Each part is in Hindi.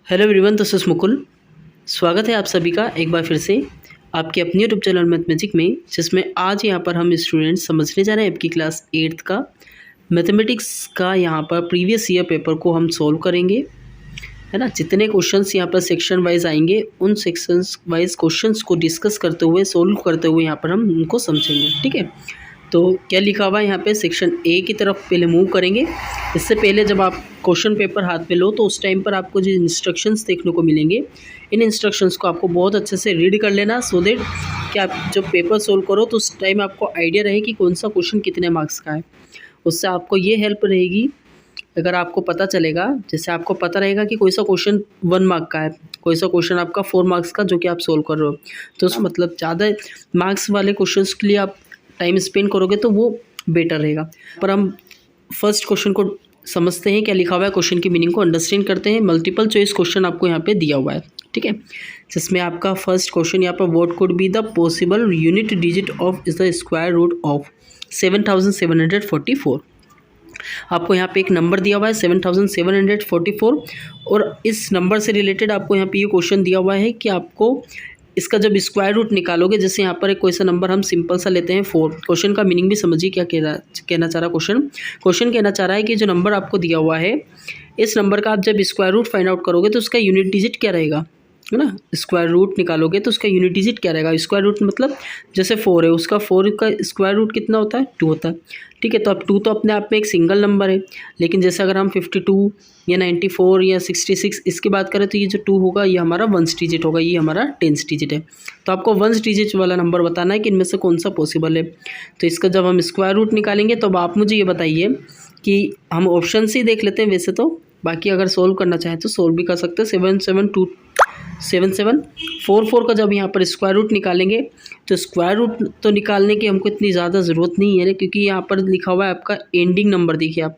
Hello everyone, this is Mukul. स्वागत है आप सभी का एक बार फिर से आपके अपने यूट्यूब चैनल मैथमेटिक में, जिसमें आज यहाँ पर हम स्टूडेंट्स समझने जा रहे हैं आपकी क्लास 8th का मैथमेटिक्स का यहाँ पर प्रीवियस ईयर पेपर को हम सॉल्व करेंगे, है ना। जितने क्वेश्चंस यहाँ पर सेक्शन वाइज आएंगे उन सेक्शंस वाइज क्वेश्चंस को डिस्कस करते हुए सॉल्व करते हुए यहाँ पर हम उनको समझेंगे, ठीक है। तो क्या लिखा हुआ है यहाँ पे, सेक्शन ए की तरफ पहले मूव करेंगे। इससे पहले जब आप क्वेश्चन पेपर हाथ में लो तो उस टाइम पर आपको जो इंस्ट्रक्शंस देखने को मिलेंगे, इन इंस्ट्रक्शंस को आपको बहुत अच्छे से रीड कर लेना, सो दैट कि आप जब पेपर सोल्व करो तो उस टाइम आपको आइडिया रहे कि कौन सा क्वेश्चन कितने मार्क्स का है। उससे आपको ये हेल्प रहेगी, अगर आपको पता चलेगा, जैसे आपको पता रहेगा कि कोई सा क्वेश्चन 1 मार्क का है, कोई सा क्वेश्चन आपका 4 मार्क्स का जो कि आप सोल्व कर रहे हो, तो उस मतलब ज़्यादा मार्क्स वाले क्वेश्चंस के लिए आप टाइम स्पेंड करोगे तो वो बेटर रहेगा। पर हम फर्स्ट क्वेश्चन को समझते हैं, क्या लिखा हुआ है, क्वेश्चन की मीनिंग को अंडरस्टैंड करते हैं। मल्टीपल चॉइस क्वेश्चन आपको यहाँ पे दिया हुआ है, ठीक है, जिसमें आपका फर्स्ट क्वेश्चन यहाँ पर what could be the possible unit digit of is the square root of 7744। आपको यहाँ पे एक नंबर दिया हुआ है 7744, और इस नंबर से रिलेटेड आपको यहाँ पे ये क्वेश्चन दिया हुआ है कि आपको इसका जब स्क्वायर रूट निकालोगे, जैसे यहाँ पर एक कोई सा नंबर हम सिंपल सा लेते हैं 4। क्वेश्चन का मीनिंग भी समझिए, क्या कहना चाह रहा क्वेश्चन कहना चाह रहा है कि जो नंबर आपको दिया हुआ है, इस नंबर का आप जब स्क्वायर रूट फाइंड आउट करोगे तो उसका यूनिट डिजिट क्या रहेगा, है ना। स्क्वायर रूट निकालोगे तो उसका यूनिट डिजिट क्या रहेगा। स्क्वायर रूट मतलब जैसे 4 है, उसका 4 का स्क्वायर रूट कितना होता है, 2 होता है, ठीक है। तो अब 2 तो अपने आप में एक सिंगल नंबर है, लेकिन जैसे अगर हम 52 या 94 या 66 इसकी बात करें तो ये जो 2 होगा ये हमारा 1 डिजिट होगा, ये हमारा 10 डिजिट है। तो आपको 1 डिजिट वाला नंबर बताना है कि इनमें से कौन सा पॉसिबल है। तो इसका जब हम स्क्वायर रूट निकालेंगे तो अब आप मुझे ये बताइए कि हम ऑप्शन से ही देख लेते हैं वैसे तो, बाकी अगर सोल्व करना चाहें तो सोल्व भी कर सकते हैं। 7744 का जब यहाँ पर स्क्वायर रूट निकालेंगे तो स्क्वायर रूट तो निकालने की हमको इतनी ज़्यादा ज़रूरत नहीं है, क्योंकि यहाँ पर लिखा हुआ है आपका एंडिंग नंबर, देखिए आप,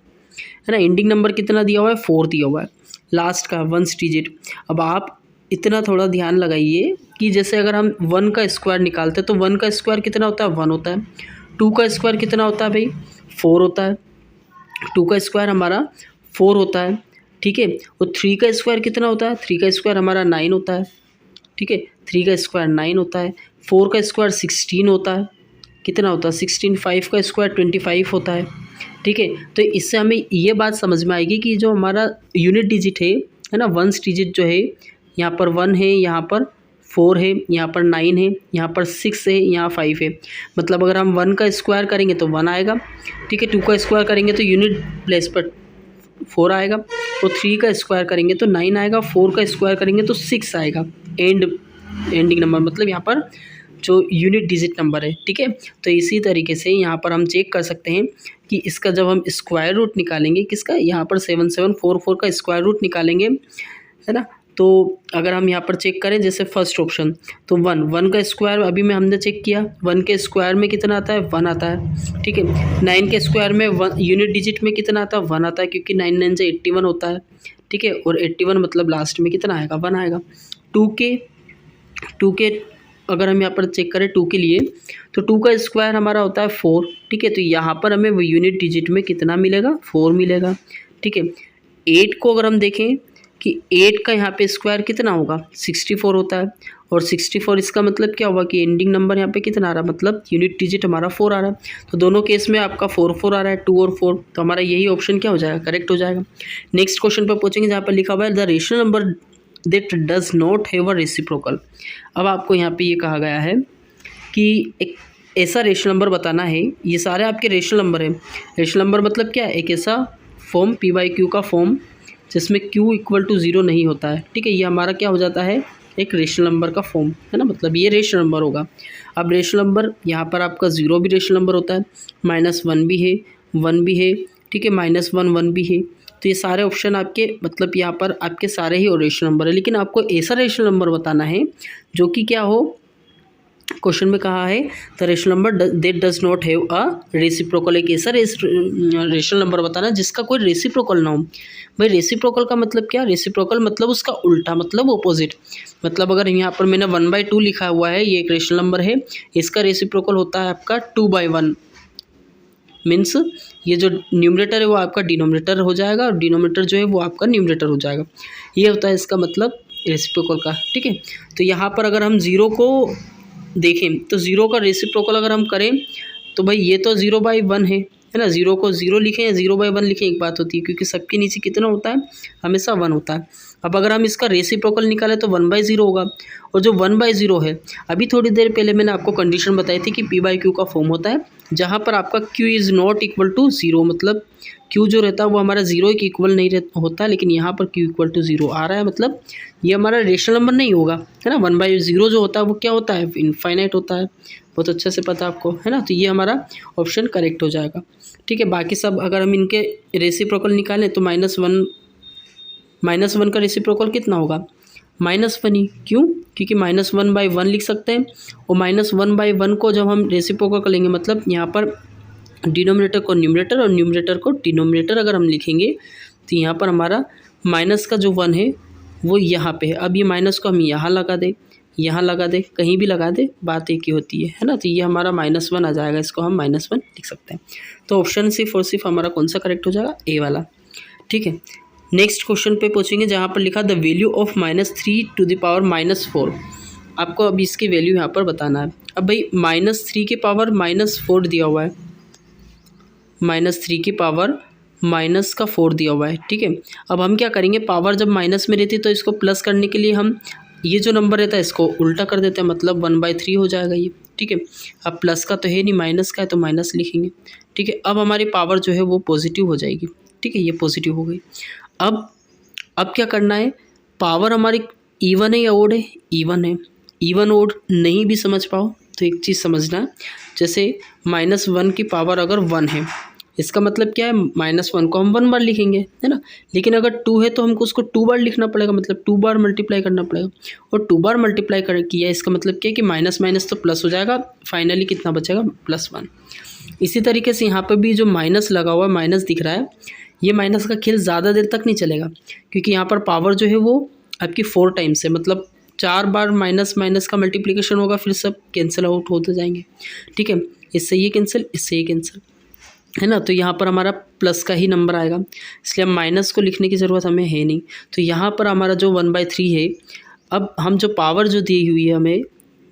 है ना, एंडिंग नंबर कितना दिया हुआ है, 4 दिया हुआ है, लास्ट का 1 डिजिट। अब आप इतना थोड़ा ध्यान लगाइए कि जैसे अगर हम 1 का स्क्वायर निकालते हैं तो 1 का स्क्वायर कितना होता है, 1 होता है। 2 का स्क्वायर कितना होता है भाई, 4 होता है, 2 का स्क्वायर हमारा 4 होता है, ठीक है। और 3 का स्क्वायर कितना होता है, 3 का स्क्वायर हमारा 9 होता है, ठीक है, 3 का स्क्वायर 9 होता है। 4 का स्क्वायर 16 होता है, कितना होता है 16। 5 का स्क्वायर 25 होता है, ठीक है। तो इससे हमें ये बात समझ में आएगी कि जो हमारा यूनिट डिजिट है ना, 1 डिजिट जो है, यहाँ पर 1 है, यहाँ पर 4 है, यहाँ पर 9 है, यहाँ पर 6 है, यहाँ 5 है। मतलब अगर हम 1 का स्क्वायर करेंगे तो 1 आएगा, ठीक है। 2 का स्क्वायर करेंगे तो यूनिट प्लेस पर 4 आएगा, और 3 का स्क्वायर करेंगे तो 9 आएगा, 4 का स्क्वायर करेंगे तो 6 आएगा। एंडिंग नंबर मतलब यहाँ पर जो यूनिट डिजिट नंबर है, ठीक है। तो इसी तरीके से यहाँ पर हम चेक कर सकते हैं कि इसका जब हम स्क्वायर रूट निकालेंगे, किसका, यहाँ पर 7744 का स्क्वायर रूट निकालेंगे, है ना। तो अगर हम यहाँ पर चेक करें जैसे फर्स्ट ऑप्शन, तो 1 का स्क्वायर अभी में हमने चेक किया, 1 के स्क्वायर में कितना आता है, 1 आता है, ठीक है। 9 के स्क्वायर में 1 यूनिट डिजिट में कितना आता है, 1 आता है, क्योंकि 9 9 से 81 होता है, ठीक है। और 81 मतलब लास्ट में कितना आएगा, 1 आएगा। 2 के अगर हम यहाँ पर चेक करें 2 के लिए, तो 2 का स्क्वायर हमारा होता है 4, ठीक है। तो यहाँ पर हमें वो यूनिट डिजिट में कितना मिलेगा, 4 मिलेगा, ठीक है। 8 को अगर हम देखें कि 8 का यहाँ पे स्क्वायर कितना होगा, 64 होता है, और 64 इसका मतलब क्या होगा कि एंडिंग नंबर यहाँ पे कितना आ रहा है, मतलब यूनिट डिजिट हमारा 4 आ रहा है। तो दोनों केस में आपका 4 आ रहा है, 2 और 4, तो हमारा यही ऑप्शन क्या हो जाएगा, करेक्ट हो जाएगा। नेक्स्ट क्वेश्चन पर पहुँचेंगे जहाँ पर लिखा हुआ है the rational number that does not have a reciprocal. अब आपको यहाँ पे ये कहा गया है कि एक ऐसा रेशनल नंबर बताना है, ये सारे आपके रेशनल नंबर है। रेशनल नंबर मतलब क्या है, एक ऐसा फॉर्म P/Q का फॉर्म जिसमें Q = 0 नहीं होता है, ठीक है। ये हमारा क्या हो जाता है, एक रेशनल नंबर का फॉर्म, है ना, मतलब ये रेशनल नंबर होगा। अब रेशनल नंबर यहाँ पर आपका 0 भी रेशनल नंबर होता है, -1 भी है, 1 भी है, ठीक है, -1 1 भी है। तो ये सारे ऑप्शन आपके, मतलब यहाँ पर आपके सारे ही रेशनल नंबर है, लेकिन आपको ऐसा रेशनल नंबर बताना है जो कि क्या हो, क्वेश्चन में कहा है the rational number that does not have a reciprocal. एक ऐसा रेशनल नंबर बताना जिसका कोई रेसिप्रोकल ना हो। भाई रेसिप्रोकल का मतलब क्या, रेसिप्रोकल मतलब उसका उल्टा, मतलब ऑपोजिट। मतलब अगर यहाँ पर मैंने 1/2 लिखा हुआ है, ये एक रेशनल नंबर है, इसका रेसिप्रोकल होता है आपका 2/1, मीन्स ये जो न्यूमरेटर है वो आपका डिनोमिनेटर हो जाएगा और डिनोमिनेटर जो है वो आपका न्यूमरेटर हो जाएगा। ये होता है इसका मतलब रेसिप्रोकल का, ठीक है। तो यहाँ पर अगर हम ज़ीरो को देखें तो ज़ीरो का रेसिप्रोकल अगर हम करें तो भाई ये तो 0/1 है ना। ज़ीरो को ज़ीरो लिखें या 0/1 लिखें एक बात होती है, क्योंकि सबके नीचे कितना होता है, हमेशा 1 होता है। अब अगर हम इसका रेसिप्रोकल निकालें तो 1/0 होगा, और जो 1/0 है, अभी थोड़ी देर पहले मैंने आपको कंडीशन बताई थी कि P/Q का फॉर्म होता है, जहाँ पर आपका Q is not equal to 0, मतलब Q जो रहता है वो हमारा 0 के इक्वल नहीं होता, लेकिन यहाँ पर Q इक्वल टू 0 आ रहा है, मतलब ये हमारा रेशनल नंबर नहीं होगा, है ना। 1/0 जो होता है वो क्या होता है, इनफाइनाइट होता है, बहुत अच्छे से पता है आपको, है ना। तो ये हमारा ऑप्शन करेक्ट हो जाएगा, ठीक है। बाकी सब अगर हम इनके रेसिप्रोकल निकालें तो -1 का रेसिप्रोकल कितना होगा, -1 ही। क्यों? क्योंकि -1/1 लिख सकते हैं, और -1/1 को जब हम रेसिप्रोकल करेंगे, मतलब यहाँ पर डिनोमिनेटर को न्यूमरेटर और न्यूमरेटर को डिनोमिनेटर अगर हम लिखेंगे तो यहाँ पर हमारा माइनस का जो 1 है वो यहाँ पे है। अब ये माइनस को हम यहाँ लगा दें, यहाँ लगा दे, कहीं भी लगा दे, बात एक ही होती है ना। तो ये हमारा -1 आ जाएगा, इसको हम -1 लिख सकते हैं। तो ऑप्शन सिर्फ और सिर्फ हमारा कौन सा करेक्ट हो जाएगा, ए वाला, ठीक है। नेक्स्ट क्वेश्चन पे पूछेंगे जहाँ पर लिखा the value of -3 to the power -4। आपको अब इसकी वैल्यू यहाँ पर बताना है। अब भाई -3 की पावर -4 दिया हुआ है, -3 की पावर -4 दिया हुआ है, ठीक है। अब हम क्या करेंगे, पावर जब माइनस में रहती है तो इसको प्लस करने के लिए हम ये जो नंबर रहता है इसको उल्टा कर देते हैं, मतलब 1/3 हो जाएगा ये, ठीक है। अब प्लस का तो है नहीं, माइनस का है तो माइनस लिखेंगे, ठीक है। अब हमारी पावर जो है वो पॉजिटिव हो जाएगी, ठीक है, ये पॉजिटिव हो गई। अब क्या करना है, पावर हमारी इवन है या ओड है, इवन है। इवन ओड नहीं भी समझ पाओ तो एक चीज़ समझना है, जैसे -1 की पावर अगर 1 है, इसका मतलब क्या है, -1 को हम 1 बार लिखेंगे, है ना। लेकिन अगर 2 है तो हमको उसको 2 बार लिखना पड़ेगा, मतलब 2 बार मल्टीप्लाई करना पड़ेगा, और 2 बार मल्टीप्लाई किया इसका मतलब क्या है कि माइनस माइनस तो प्लस हो जाएगा, फाइनली कितना बचेगा, +1। इसी तरीके से यहाँ पर भी जो माइनस लगा हुआ है, माइनस दिख रहा है, ये माइनस का खेल ज़्यादा देर तक नहीं चलेगा, क्योंकि यहाँ पर पावर जो है वो आपकी 4 टाइम्स है, मतलब 4 बार माइनस माइनस का मल्टीप्लिकेशन होगा, फिर सब कैंसिल आउट होते जाएंगे, ठीक है। इससे ये कैंसिल, इससे ये कैंसिल, है ना। तो यहाँ पर हमारा प्लस का ही नंबर आएगा, इसलिए हम माइनस को लिखने की ज़रूरत हमें है नहीं। तो यहाँ पर हमारा जो 1/3 है, अब हम जो पावर जो दी हुई है हमें,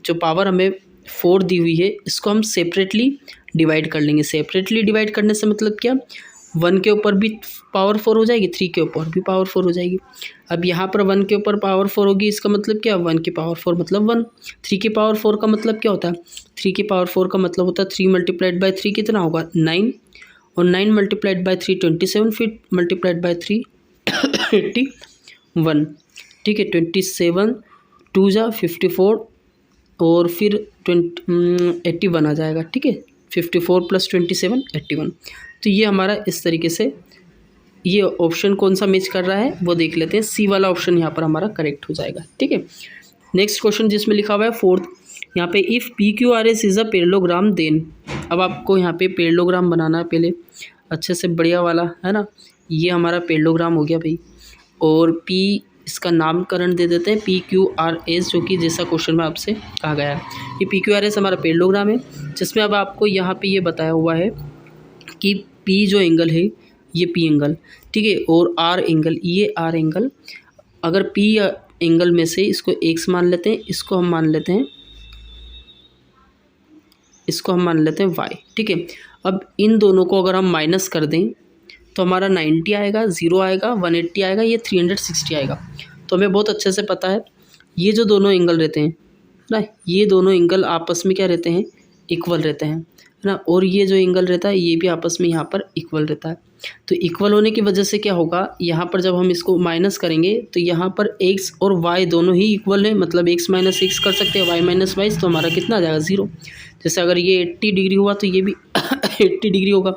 जो पावर हमें 4 दी हुई है, इसको हम सेपरेटली डिवाइड कर लेंगे। सेपरेटली डिवाइड करने से मतलब क्या, 1 के ऊपर भी पावर 4 हो जाएगी, 3 के ऊपर भी पावर 4 हो जाएगी। अब यहाँ पर 1 के ऊपर पावर 4 होगी, इसका मतलब क्या, 1 की पावर 4 मतलब 1। 3 की पावर 4 का मतलब क्या होता है, 3 की पावर 4 का मतलब होता है 3 × 3 कितना होगा, 9, और 9 × 3 27, फिर × 3 81, ठीक है। 27 2 जा 54, और फिर 81 आ जाएगा, ठीक है। 54 + 27 81। तो ये हमारा इस तरीके से ये ऑप्शन कौन सा मैच कर रहा है वो देख लेते हैं, सी वाला ऑप्शन यहाँ पर हमारा करेक्ट हो जाएगा, ठीक है। नेक्स्ट क्वेश्चन जिसमें लिखा हुआ है 4th, यहाँ पे if PQRS is a parallelogram then. अब आपको यहाँ पे पैरेललोग्राम बनाना है पहले अच्छे से, बढ़िया वाला, है ना। ये हमारा पैरेललोग्राम हो गया भाई, और P इसका नामकरण दे देते हैं PQRS, जो कि जैसा क्वेश्चन में आपसे कहा गया है। ये PQRS हमारा पैरेललोग्राम है, जिसमें अब आपको यहाँ पे ये बताया हुआ है कि P जो एंगल है ये P एंगल, ठीक है, और R एंगल, ये R एंगल। अगर P एंगल में से इसको x मान लेते हैं, इसको हम मान लेते हैं, इसको हम मान लेते हैं y, ठीक है। अब इन दोनों को अगर हम माइनस कर दें तो हमारा 90 आएगा, 0 आएगा, 180 आएगा, ये 360 आएगा। तो हमें बहुत अच्छे से पता है ये जो दोनों एंगल रहते हैं ना, ये दोनों एंगल आपस में क्या रहते हैं, इक्वल रहते हैं, है ना। और ये जो एंगल रहता है ये भी आपस में यहाँ पर इक्वल रहता है। तो इक्वल होने की वजह से क्या होगा, यहाँ पर जब हम इसको माइनस करेंगे तो यहाँ पर x और y दोनों ही इक्वल है, मतलब x - x कर सकते हैं, y - y, तो हमारा कितना आ जाएगा, 0। जैसे अगर ये 80 डिग्री हुआ तो ये भी 80 डिग्री होगा,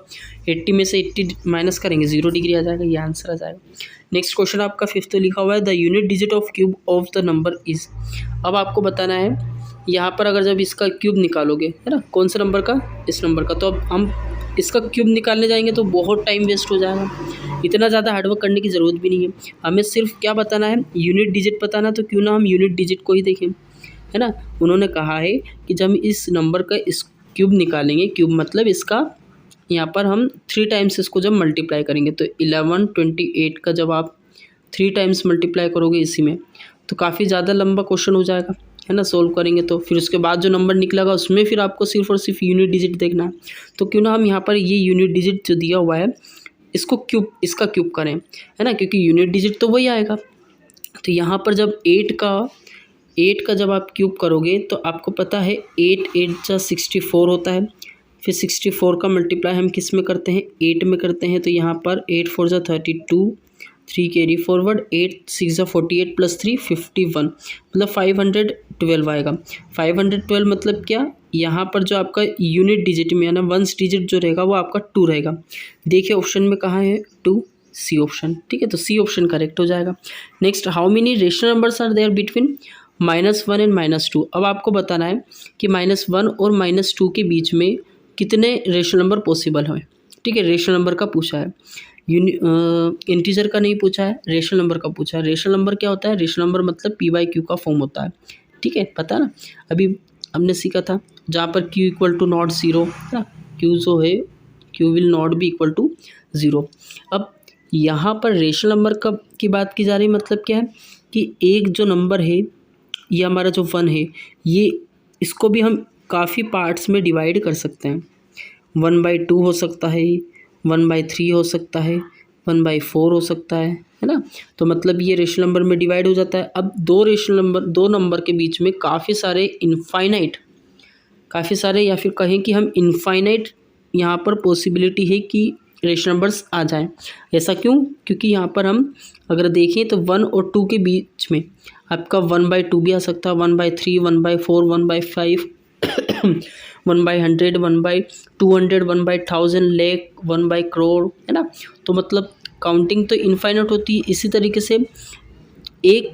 80 में से 80 माइनस करेंगे 0 डिग्री आ जाएगा, ये आंसर आ जाएगा। नेक्स्ट क्वेश्चन आपका 5th लिखा हुआ है the unit digit of cube of the number is. अब आपको बताना है यहाँ पर अगर जब इसका क्यूब निकालोगे, है ना, कौन से नंबर का, इस नंबर का, तो अब हम इसका क्यूब निकालने जाएंगे तो बहुत टाइम वेस्ट हो जाएगा। इतना ज़्यादा हार्डवर्क करने की ज़रूरत भी नहीं है, हमें सिर्फ क्या बताना है, यूनिट डिजिट बताना। तो क्यों ना हम यूनिट डिजिट को ही देखें, है ना। उन्होंने कहा है कि जब हम इस नंबर का इस क्यूब निकालेंगे, क्यूब मतलब इसका यहाँ पर हम 3 टाइम्स इसको जब मल्टीप्लाई करेंगे तो 11 28 का जब आप 3 टाइम्स मल्टीप्लाई करोगे इसी में तो काफ़ी ज़्यादा लंबा क्वेश्चन हो जाएगा, है ना। सोल्व करेंगे तो फिर उसके बाद जो नंबर निकलेगा उसमें फिर आपको सिर्फ और सिर्फ यूनिट डिजिट देखना है। तो क्यों ना हम यहाँ पर ये यूनिट डिजिट जो दिया हुआ है इसको इसका क्यूब करें, है ना, क्योंकि यूनिट डिजिट तो वही आएगा। तो यहाँ पर जब 8 का जब आप क्यूब करोगे तो आपको पता है 8 8 जा 64 होता है। फिर 64 का मल्टीप्लाई हम किस में करते हैं, 8 में करते हैं। तो यहाँ पर 8 4 जा 32, 3 कैरी फॉरवर्ड, 8 6 जा 48 प्लस 3 51, मतलब 512 आएगा। 512 मतलब क्या, यहाँ पर जो आपका यूनिट डिजिट में है ना वंस डिजिट जो रहेगा वो आपका 2 रहेगा। देखिए ऑप्शन में कहाँ है 2, सी ऑप्शन, ठीक है। तो सी ऑप्शन करेक्ट हो जाएगा। Next, how many rational numbers are there between -1 and -2। अब आपको बताना है कि -1 और -2 के बीच में कितने रेशनल नंबर पॉसिबल हैं, ठीक है। रेशनल नंबर का पूछा है, इंटीजर का नहीं पूछा है, रेशनल नंबर का पूछा है। रेशनल नंबर क्या होता है, रेशनल नंबर मतलब p/q का फॉर्म होता है, ठीक है, पता ना। अभी हमने सीखा था जहाँ पर q = नॉट 0 ना, q जो है q will not be equal to 0। अब यहाँ पर रेशनल नंबर की बात की जा रही है, मतलब क्या है कि एक जो नंबर है ये हमारा जो 1 है ये इसको भी हम काफ़ी पार्ट्स में डिवाइड कर सकते हैं। 1/2 हो सकता है, 1/3 हो सकता है, 1/4 हो सकता है ना। तो मतलब ये रेशनल नंबर में डिवाइड हो जाता है। अब दो नंबर के बीच में काफ़ी सारे या फिर कहें कि हम इनफाइनाइट यहाँ पर पॉसिबिलिटी है कि रेशनल नंबर्स आ जाएं। ऐसा क्यों, क्योंकि यहाँ पर हम अगर देखें तो 1 और 2 के बीच में आपका 1/2 भी आ सकता है, 1/3, 1/4, 1/5, 1/100, 1/200, 1/1000, लाख, 1/करोड़, है ना। तो मतलब काउंटिंग तो इनफाइनाइट होती है। इसी तरीके से एक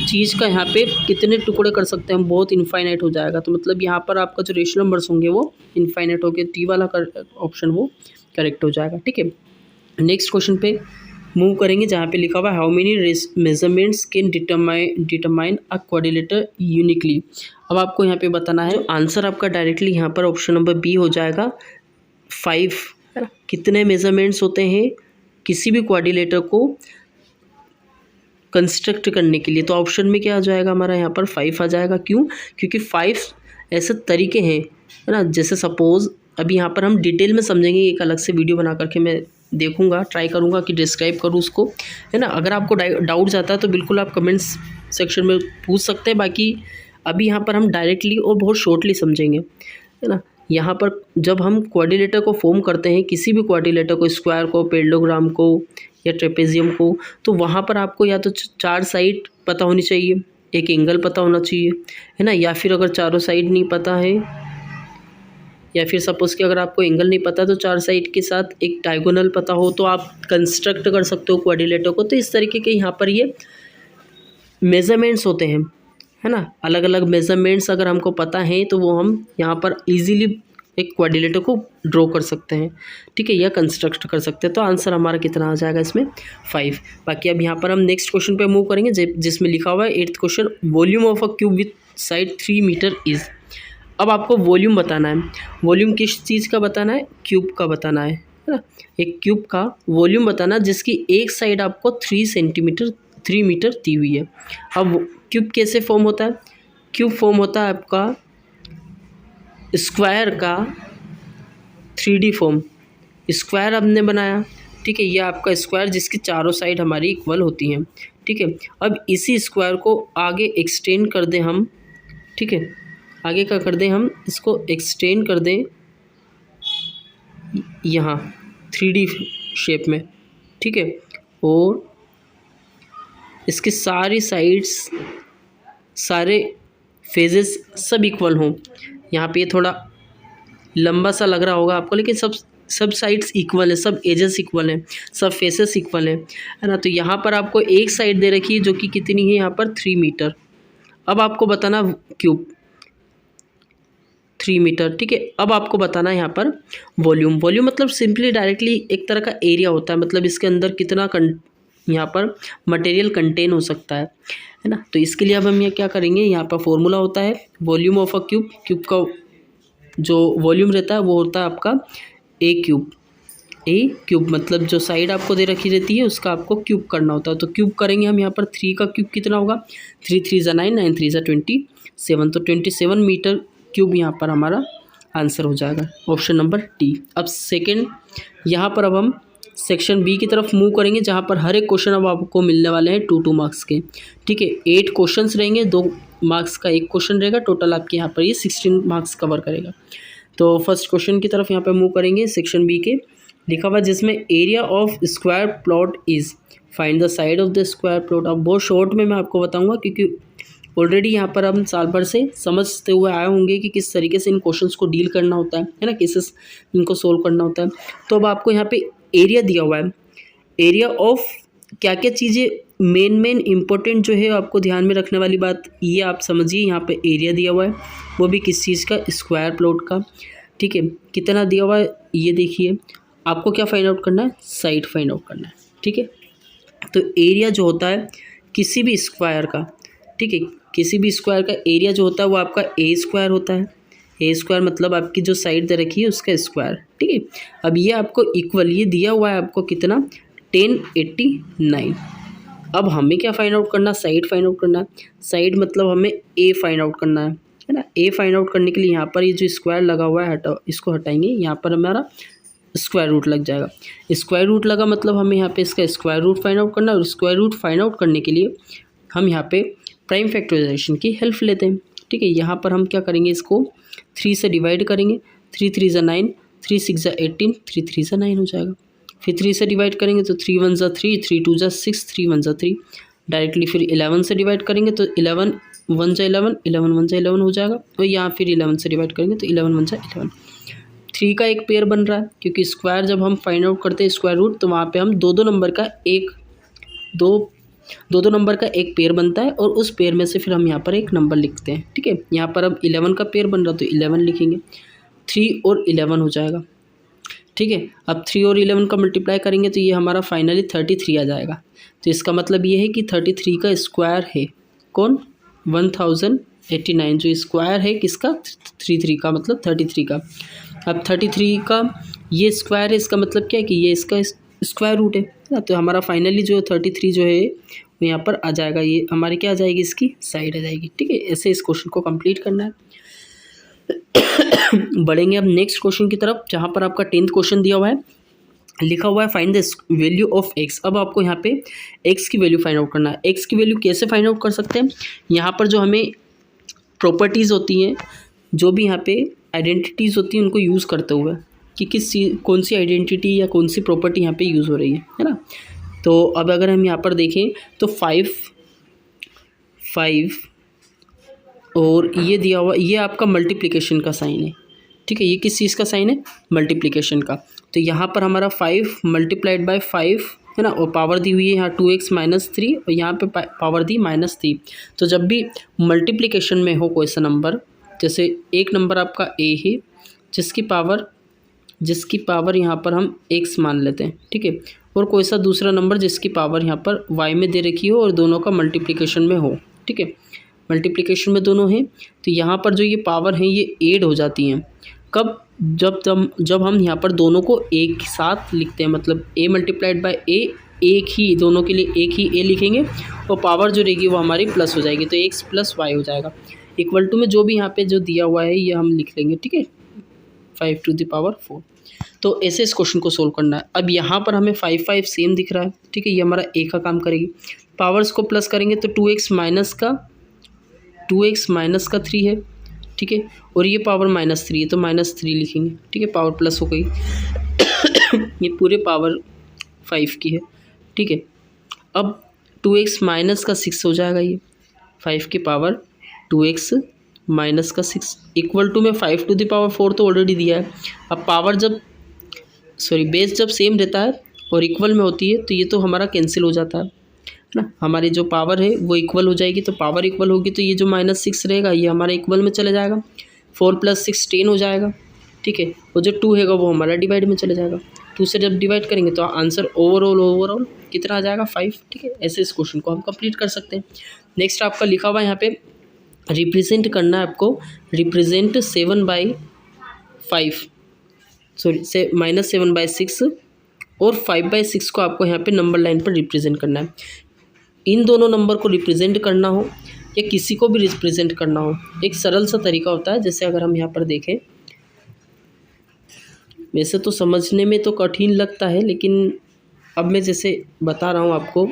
चीज़ का यहाँ पे कितने टुकड़े कर सकते हैं हम, बहुत इनफाइनाइट हो जाएगा। तो मतलब यहाँ पर आपका जो रेशनल नंबर्स होंगे वो इनफाइनाइट होंगे। टी वाला ऑप्शन वो करेक्ट हो जाएगा, ठीक है। नेक्स्ट क्वेश्चन पे मूव करेंगे जहाँ पे लिखा हुआ है how many measurements can determine a quadrilateral uniquely. अब आपको यहाँ पे बताना है, आंसर आपका डायरेक्टली यहाँ पर ऑप्शन नंबर बी हो जाएगा 5, है ना। कितने मेजरमेंट्स होते हैं किसी भी क्वाड्रिलेटर को कंस्ट्रक्ट करने के लिए, तो ऑप्शन में क्या आ जाएगा हमारा यहाँ पर 5 आ जाएगा। क्यों, क्योंकि 5 ऐसे तरीके हैं, है ना। जैसे सपोज अभी यहाँ पर हम डिटेल में समझेंगे, एक अलग से वीडियो बना करके मैं देखूंगा, ट्राई करूंगा कि डिस्क्राइब करूँ उसको, है ना। अगर आपको डाउट जाता है तो बिल्कुल आप कमेंट्स सेक्शन में पूछ सकते हैं। बाकी अभी यहाँ पर हम डायरेक्टली और बहुत शॉर्टली समझेंगे, है ना। यहाँ पर जब हम क्वाड्रिलेटर को फॉर्म करते हैं, किसी भी क्वाड्रिलेटर को, स्क्वायर को, पैरेललोग्राम को या ट्रेपेजियम को, तो वहाँ पर आपको या तो 4 साइड पता होनी चाहिए, एक एंगल पता होना चाहिए, है ना। या फिर अगर चारों साइड नहीं पता है, या फिर सपोज़ कि अगर आपको एंगल नहीं पता तो 4 साइड के साथ एक डायगोनल पता हो तो आप कंस्ट्रक्ट कर सकते हो क्वाड्रिलेटर को। तो इस तरीके के यहाँ पर ये मेज़रमेंट्स होते हैं, है ना। अलग अलग मेज़रमेंट्स अगर हमको पता है तो वो हम यहाँ पर इजीली एक क्वाड्रिलेटर को ड्रॉ कर सकते हैं, ठीक है, या कंस्ट्रक्ट कर सकते हैं। तो आंसर हमारा कितना आ जाएगा इसमें 5। बाकी अब यहाँ पर हम नेक्स्ट क्वेश्चन पे मूव करेंगे जिसमें लिखा हुआ है 8th question, volume of a cube with side 3 metre is. अब आपको वॉल्यूम बताना है। वॉल्यूम किस चीज़ का बताना है, क्यूब का बताना है ना। एक क्यूब का वॉल्यूम बताना जिसकी एक साइड आपको 3 मीटर दी हुई है। अब क्यूब कैसे फॉर्म होता है, क्यूब फॉर्म होता है आपका स्क्वायर का 3D फॉर्म। स्क्वायर हमने बनाया, ठीक है, ये आपका स्क्वायर जिसकी चारों साइड हमारी इक्वल होती हैं, ठीक है। अब इसी स्क्वायर को आगे एक्सटेंड कर दें हम, ठीक है, आगे का कर दें हम, इसको एक्सटेंड कर दें यहाँ 3D शेप में, ठीक है, और इसकी सारी साइड्स, सारे फेजेस सब इक्वल हों। यहाँ पे थोड़ा लंबा सा लग रहा होगा आपको, लेकिन सब साइड्स इक्वल है, सब एजेस इक्वल हैं, सब फेसेस इक्वल हैं, है ना। तो यहाँ पर आपको एक साइड दे रखी है जो कि कितनी है यहाँ पर 3 मीटर। अब आपको बताना क्यूब 3 मीटर, ठीक है। अब आपको बताना है यहाँ पर वॉल्यूम। वॉल्यूम मतलब सिंपली डायरेक्टली एक तरह का एरिया होता है, मतलब इसके अंदर कितना यहाँ पर मटेरियल कंटेन हो सकता है ना। तो इसके लिए अब हम ये क्या करेंगे, यहाँ पर फॉर्मूला होता है volume of a cube. Cube का जो वॉल्यूम रहता है वो होता है आपका ए क्यूब, ए क्यूब मतलब जो साइड आपको दे रखी रहती है उसका आपको क्यूब करना होता है। तो क्यूब करेंगे हम यहाँ पर, 3 का क्यूब कितना होगा, 3 3 ज़ा 9, 9 3 ज़ा 27, तो 27 मीटर क्यूब यहाँ पर हमारा आंसर हो जाएगा, ऑप्शन नंबर डी। अब सेकेंड यहाँ पर अब हम सेक्शन बी की तरफ मूव करेंगे, जहाँ पर हर एक क्वेश्चन अब आपको मिलने वाले हैं 2 2 मार्क्स के, ठीक है। 8 क्वेश्चंस रहेंगे, 2 मार्क्स का एक क्वेश्चन रहेगा, टोटल आपके यहाँ पर ये 16 मार्क्स कवर करेगा। तो फर्स्ट क्वेश्चन की तरफ यहाँ पर मूव करेंगे, सेक्शन बी के लिखा हुआ जिसमें area of square plot is, find the side of the square plot. अब बहुत शॉर्ट में मैं आपको बताऊंगा, क्योंकि ऑलरेडी यहाँ पर हम साल भर से समझते हुए आए होंगे कि किस तरीके से इन क्वेश्चंस को डील करना होता है ना, केसेस इनको सोल्व करना होता है। तो अब आपको यहाँ पे एरिया दिया हुआ है, एरिया ऑफ क्या क्या चीज़ें मेन इंपॉर्टेंट जो है आपको ध्यान में रखने वाली बात ये आप समझिए, यहाँ पे एरिया दिया हुआ है, वो भी किस चीज़ का, स्क्वायर प्लॉट का, ठीक है। कितना दिया हुआ है ये देखिए, आपको क्या फाइंड आउट करना है, साइड फाइंड आउट करना है, ठीक है। तो एरिया जो होता है किसी भी स्क्वायर का, ठीक है, किसी भी स्क्वायर का एरिया जो होता है वो आपका ए स्क्वायर होता है। ए स्क्वायर मतलब आपकी जो साइड दे रखी है उसका स्क्वायर, ठीक है। अब ये आपको इक्वल, ये दिया हुआ है आपको कितना, 1089। अब हमें क्या फाइंड आउट करना, साइड फाइंड आउट करना है। साइड मतलब हमें ए फाइंड आउट करना है ना। ए फाइंड आउट करने के लिए यहाँ पर ये जो स्क्वायर लगा हुआ है इसको हटाएंगे, यहाँ पर हमारा स्क्वायर रूट लग जाएगा। स्क्वायर रूट लगा मतलब हमें यहाँ पे इसका स्क्वायर रूट फाइंड आउट करना है, और स्क्वायर रूट फाइंड आउट करने के लिए हम यहाँ पे प्राइम फैक्टराइजेशन की हेल्प लेते हैं, ठीक है। यहाँ पर हम क्या करेंगे, इसको 3 से डिवाइड करेंगे, 3 3 ज़ा 9, 3 6 ज़ा 18, 3 3 ज़ा 9 हो जाएगा। फिर 3 से डिवाइड करेंगे तो 3 1 ज़ा 3, 3 2 ज़ा 6, 3 1 ज़ा 3। डायरेक्टली फिर 11 से डिवाइड करेंगे तो 11 1 ज़ा 11, 11 1 ज़ा 11 हो जाएगा। और यहाँ फिर 11 से डिवाइड करेंगे तो 11 1 ज़ा 11। 3 का एक पेयर बन रहा है, क्योंकि स्क्वायर जब हम फाइंड आउट करते हैं स्क्वायर रूट, तो वहाँ पे हम दो नंबर का दो नंबर का एक पेयर बनता है, और उस पेयर में से फिर हम यहाँ पर एक नंबर लिखते हैं, ठीक है। यहाँ पर अब 11 का पेयर बन रहा तो 11 लिखेंगे, 3 और 11 हो जाएगा, ठीक है। अब 3 और 11 का मल्टीप्लाई करेंगे तो ये हमारा फाइनली 33 आ जाएगा। तो इसका मतलब ये है कि 33 का स्क्वायर है कौन, 1089, जो स्क्वायर है किसका, 33 का, मतलब 33 का। अब 33 का ये स्क्वायर है, इसका मतलब क्या है कि ये इसका स्क्वायर रूट है ना। तो हमारा फाइनली जो 33 जो है वो यहाँ पर आ जाएगा, ये हमारी क्या आ जाएगी, इसकी साइड आ जाएगी, ठीक है। ऐसे इस क्वेश्चन को कंप्लीट करना है। बढ़ेंगे अब नेक्स्ट क्वेश्चन की तरफ, जहाँ पर आपका 10th क्वेश्चन दिया हुआ है, लिखा हुआ है find the value of x. अब आपको यहाँ पे एक्स की वैल्यू फाइंड आउट करना है। एक्स की वैल्यू कैसे फाइंड आउट कर सकते हैं, यहाँ पर जो हमें प्रॉपर्टीज़ होती हैं, जो भी यहाँ पे आइडेंटिटीज़ होती हैं, उनको यूज़ करते हुए कि कौन सी आइडेंटिटी या कौन सी प्रॉपर्टी यहाँ पे यूज़ हो रही है ना। तो अब अगर हम यहाँ पर देखें तो 5 और ये दिया हुआ, ये आपका मल्टीप्लिकेशन का साइन है, ठीक है। ये किस चीज़ का साइन है, मल्टीप्लिकेशन का। तो यहाँ पर हमारा 5 मल्टीप्लाइड बाय 5 है ना, और पावर दी हुई है यहाँ 2x - 3, और यहाँ पे पावर दी -3। तो जब भी मल्टीप्लिकेशन में हो कोई सा नंबर, जैसे एक नंबर आपका a है जिसकी पावर यहाँ पर हम x मान लेते हैं, ठीक है, और कोई सा दूसरा नंबर जिसकी पावर यहाँ पर y में दे रखी हो और दोनों का मल्टीप्लिकेशन में हो, ठीक है, मल्टीप्लिकेशन में दोनों हैं। तो यहाँ पर जो ये पावर हैं ये ऐड हो जाती हैं कब, जब हम यहाँ पर दोनों को एक साथ लिखते हैं, मतलब a मल्टीप्लाइड बाय a, एक ही दोनों के लिए एक ही a लिखेंगे, और पावर जो रहेगी वो हमारी प्लस हो जाएगी, तो x + y हो जाएगा, इक्वल टू में जो भी यहाँ पे जो दिया हुआ है ये हम लिख लेंगे, ठीक है, 5 to the power 4। तो ऐसे इस क्वेश्चन को सोल्व करना है। अब यहाँ पर हमें 5 5 सेम दिख रहा है, ठीक है, ये हमारा a का काम करेगी। पावर्स को प्लस करेंगे तो 2x माइनस का 3 है, ठीक है, और ये पावर -3 है तो -3 लिखेंगे, ठीक है, पावर प्लस हो गई। ये पूरे पावर 5 की है, ठीक है। अब 2x माइनस का 6 हो जाएगा, ये 5 की पावर 2x माइनस का 6 इक्वल टू में 5 to the power 4 तो ऑलरेडी दिया है। अब पावर बेस जब सेम रहता है और इक्वल में होती है तो ये तो हमारा कैंसिल हो जाता है ना, हमारी जो पावर है वो इक्वल हो जाएगी। तो पावर इक्वल होगी तो ये जो -6 रहेगा ये हमारा इक्वल में चले जाएगा, 4 + 6 10 हो जाएगा, ठीक है, और जो 2 हैगा वो हमारा डिवाइड में चले जाएगा। 2 से जब डिवाइड करेंगे तो आंसर ओवरऑल कितना आ जाएगा, 5, ठीक है। ऐसे इस क्वेश्चन को हम कंप्लीट कर सकते हैं। नेक्स्ट आपका लिखा हुआ है यहाँ पे रिप्रेजेंट करना है आपको, रिप्रेजेंट 7/5। सॉरी से -7/6 और 5/6 को आपको यहाँ पे नंबर लाइन पर रिप्रेजेंट करना है। इन दोनों नंबर को रिप्रेजेंट करना हो या किसी को भी रिप्रेजेंट करना हो, एक सरल सा तरीका होता है। जैसे अगर हम यहाँ पर देखें, वैसे तो समझने में तो कठिन लगता है, लेकिन अब मैं जैसे बता रहा हूँ आपको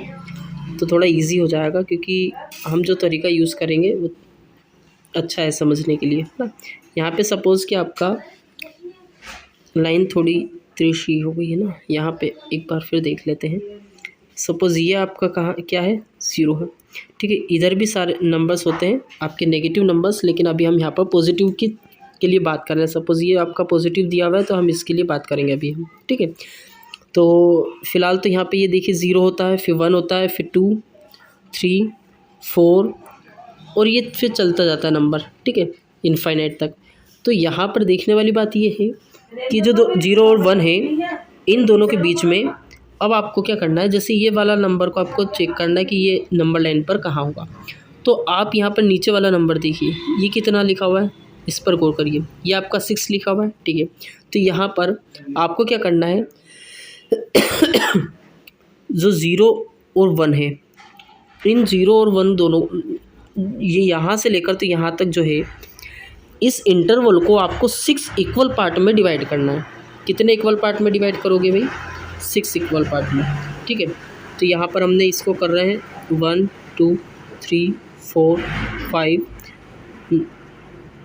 तो थोड़ा इजी हो जाएगा, क्योंकि हम जो तरीका यूज़ करेंगे वो अच्छा है समझने के लिए, है ना। यहाँ पे सपोज़ कि आपका लाइन थोड़ी तिरछी हो गई है ना, यहाँ पे एक बार फिर देख लेते हैं। सपोज़ ये आपका कहाँ क्या है, 0 है, ठीक है। इधर भी सारे नंबर्स होते हैं आपके नेगेटिव नंबर्स, लेकिन अभी हम यहाँ पर पॉजिटिव के लिए बात कर रहे हैं। सपोज़ ये आपका पॉजिटिव दिया हुआ है तो हम इसके लिए बात करेंगे अभी हम, ठीक है। तो फिलहाल तो यहाँ पे ये देखिए 0 होता है, फिर 1 होता है, फिर 2, 3, 4 और ये फिर चलता जाता है नंबर, ठीक है, इनफाइनाइट तक। तो यहाँ पर देखने वाली बात ये है कि जो 0 और 1 है, इन दोनों के बीच में अब आपको क्या करना है, जैसे ये वाला नंबर को आपको चेक करना है कि ये नंबर लाइन पर कहाँ होगा। तो आप यहाँ पर नीचे वाला नंबर देखिए, ये कितना लिखा हुआ है, इस पर गौर करिए। ये आपका 6 लिखा हुआ है, ठीक है। तो यहाँ पर आपको क्या करना है, जो 0 और 1 है, इन 0 और 1 दोनों, ये यहाँ से लेकर तो यहाँ तक जो है, इस इंटरवल को आपको 6 इक्वल पार्ट में डिवाइड करना है। कितने इक्वल पार्ट में डिवाइड करोगे भाई, 6 इक्वल पार्ट में, ठीक है। तो यहाँ पर हमने इसको कर रहे हैं 1 2 3 4 5,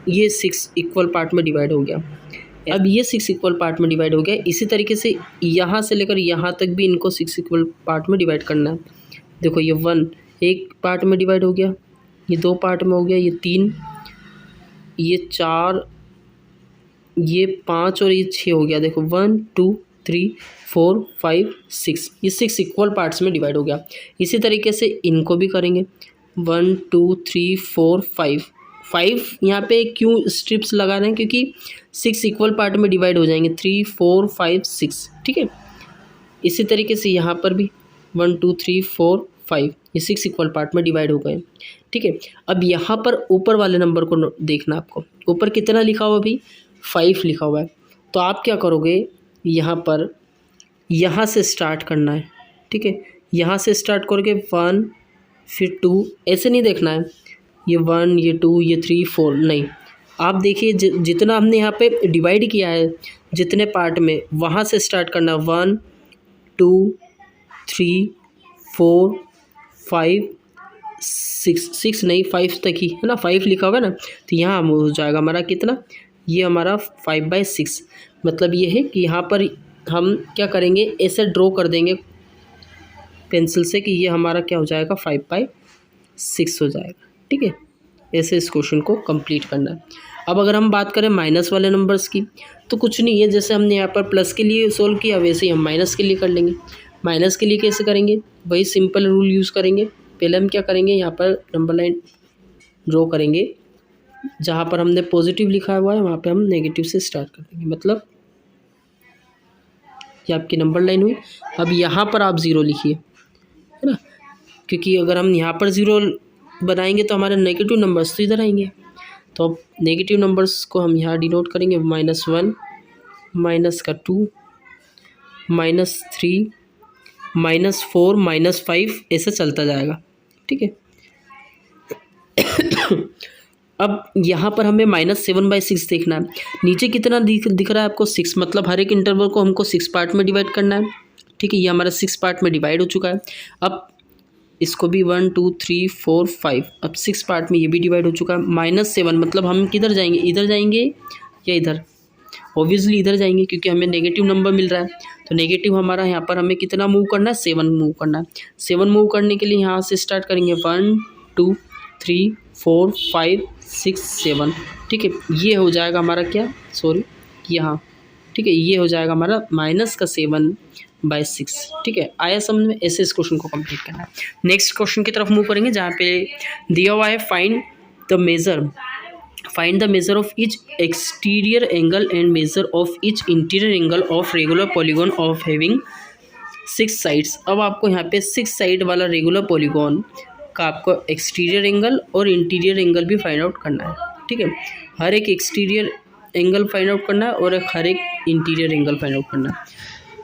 ये 6 इक्वल पार्ट में डिवाइड हो गया। अब ये 6 इक्वल पार्ट में डिवाइड हो गया। इसी तरीके से यहाँ से लेकर यहाँ तक भी इनको 6 इक्वल पार्ट में डिवाइड करना है। देखो ये 1 एक पार्ट में डिवाइड हो गया, ये 2 पार्ट में हो गया, ये 3, ये 4, ये 5 और ये 6 हो गया। देखो 1 2 3 4 5 6, ये 6 इक्वल पार्ट्स में डिवाइड हो गया। इसी तरीके से इनको भी करेंगे 1 2 3 4 5 यहाँ पे क्यों स्ट्रिप्स लगा रहे हैं, क्योंकि 6 इक्वल पार्ट में डिवाइड हो जाएंगे, 3 4 5 6, ठीक है। इसी तरीके से यहाँ पर भी 1 2 3 4 5, ये 6 इक्वल पार्ट में डिवाइड हो गए, ठीक है। अब यहाँ पर ऊपर वाले नंबर को देखना आपको, ऊपर कितना लिखा हुआ अभी, 5 लिखा हुआ है। तो आप क्या करोगे, यहाँ पर यहाँ से स्टार्ट करना है, ठीक है। यहाँ से स्टार्ट करोगे 1 फिर 2, ऐसे नहीं देखना है ये 1 ये 2 ये 3 4, नहीं। आप देखिए जितना हमने यहाँ पे डिवाइड किया है जितने पार्ट में, वहाँ से स्टार्ट करना, 1 2 3 4 5 6 नहीं 5 तक ही है ना, 5 लिखा होगा ना। तो यहाँ हो जाएगा हमारा कितना, ये हमारा 5/6। मतलब ये है कि यहाँ पर हम क्या करेंगे, ऐसे ड्रॉ कर देंगे पेंसिल से कि ये हमारा क्या हो जाएगा, 5/6 हो जाएगा, ठीक है। ऐसे इस क्वेश्चन को कंप्लीट करना है। अब अगर हम बात करें माइनस वाले नंबर्स की, तो कुछ नहीं है, जैसे हमने यहाँ पर प्लस के लिए सोल्व किया वैसे ही हम माइनस के लिए कर लेंगे। माइनस के लिए कैसे करेंगे, वही सिंपल रूल यूज़ करेंगे। पहले हम क्या करेंगे, यहाँ पर नंबर लाइन ड्रॉ करेंगे, जहाँ पर हमने पॉजिटिव लिखा हुआ है वहाँ पे हम नेगेटिव से स्टार्ट कर देंगे, मतलब ये आपकी नंबर लाइन हुई। अब यहाँ पर आप 0 लिखिए, है ना, क्योंकि अगर हम यहाँ पर 0 बनाएंगे तो हमारे नेगेटिव नंबर्स तो इधर आएंगे। तो अब नेगेटिव नंबर्स को हम यहाँ डिनोट करेंगे, -1 -2 -3 -4 -5, ऐसे चलता जाएगा, ठीक है। अब यहाँ पर हमें -7/6 देखना है। नीचे कितना दिख रहा है आपको, 6, मतलब हर एक इंटरवल को हमको 6 पार्ट में डिवाइड करना है, ठीक है। ये हमारा 6 पार्ट में डिवाइड हो चुका है। अब इसको भी 1 2 3 4 5, अब 6 पार्ट में ये भी डिवाइड हो चुका है। -7 मतलब हम किधर जाएंगे, इधर जाएंगे या इधर, ऑब्वियसली इधर जाएंगे क्योंकि हमें नेगेटिव नंबर मिल रहा है। तो नेगेटिव हमारा यहाँ पर हमें कितना मूव करना है, 7 मूव करना है। 7 मूव करने के लिए यहाँ से स्टार्ट करेंगे 1 2 3 4 5 6 7, ठीक है। ये हो जाएगा हमारा क्या, सॉरी यहाँ, ठीक है, ये हो जाएगा हमारा -7/6, ठीक है। आया समझ में, ऐसे इस क्वेश्चन को कंप्लीट करना है। नेक्स्ट क्वेश्चन की तरफ मूव करेंगे, जहाँ पे दिया हुआ है find the measure of each exterior angle and measure of each interior angle of regular polygon of having 6 sides. अब आपको यहाँ पे 6 साइड वाला रेगुलर पॉलीगॉन का आपको एक्सटीरियर एंगल और इंटीरियर एंगल भी फाइंड आउट करना है, ठीक है। हर एक एक्सटीरियर एंगल फाइंड आउट करना है और हर एक इंटीरियर एंगल फाइंड आउट करना है।